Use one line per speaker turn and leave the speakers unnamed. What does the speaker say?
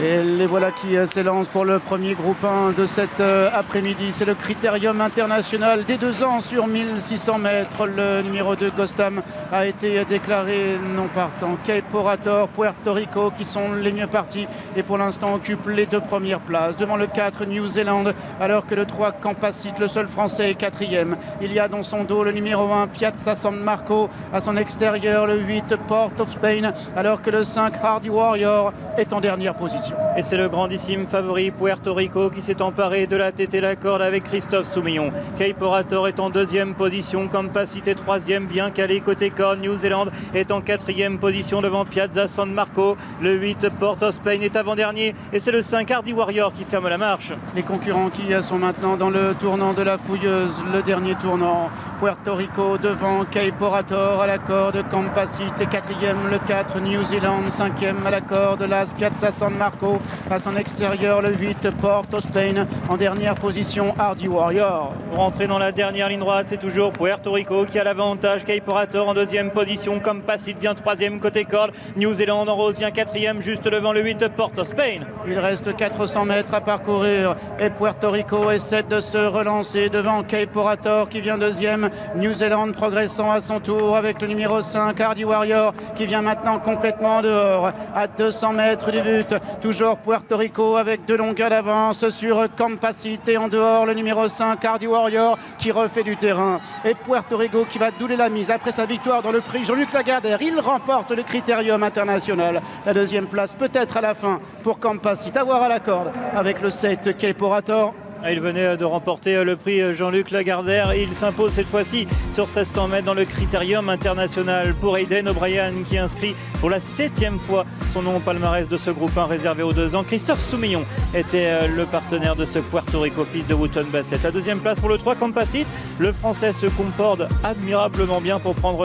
Et les voilà qui s'élancent pour le premier groupe 1 de cet après-midi. C'est le Critérium international des 2 ans sur 1600 mètres. Le numéro 2, Ghostam, a été déclaré non partant. Cape Orator, Puerto Rico qui sont les mieux partis et pour l'instant occupent les 2 premières places. Devant le 4, New Zealand, alors que le 3, Campasite, le seul français, est 4e. Il y a dans son dos le numéro 1, Piazza San Marco. À son extérieur, le 8, Port of Spain, alors que le 5, Hardy Warrior, est en dernière position.
Et c'est le grandissime favori Puerto Rico qui s'est emparé de la tête et la corde avec Christophe Soumillon. Cape Orator est en 2e position, Campasite est 3e, bien calé côté corde. New Zealand est en 4e position devant Piazza San Marco. Le 8, Port of Spain, est avant-dernier et c'est le 5, Hardy Warrior, qui ferme la marche.
Les concurrents qui sont maintenant dans le tournant de la fouilleuse, le dernier tournant. Puerto Rico devant Cape Orator à la corde, Campasite est 4e, le 4, New Zealand 5e à la corde, l'As Piazza San Marco à son extérieur, le 8, Port of Spain en dernière position, Hardy Warrior.
Pour entrer dans la dernière ligne droite, c'est toujours Puerto Rico qui a l'avantage. Cape Orator en 2e position, Campasite vient 3e côté corde, New Zealand en rose vient 4e juste devant le 8, Port of Spain.
Il reste 400 mètres à parcourir et Puerto Rico essaie de se relancer devant Cape Orator qui vient 2e. New Zealand progressant à son tour avec le numéro 5, Hardy Warrior, qui vient maintenant complètement dehors à 200 mètres du but. Toujours Puerto Rico avec 2 longueurs d'avance sur Campasite et en dehors le numéro 5, Hardy Warrior, qui refait du terrain. Et Puerto Rico qui va doubler la mise après sa victoire dans le prix Jean-Luc Lagardère. Il remporte le Critérium international. La 2e place peut-être à la fin pour Campasite, à voir à la corde avec le 7, Cape Orator.
Il venait de remporter le prix Jean-Luc Lagardère et il s'impose cette fois-ci sur 1600 mètres dans le Critérium international pour Hayden O'Brien, qui inscrit pour la 7e fois son nom au palmarès de ce groupe 1 réservé aux 2 ans. Christophe Soumillon était le partenaire de ce Puerto Rico, fils de Wootton Bassett. La 2e place pour le 3, Campasite. Le français se comporte admirablement bien pour prendre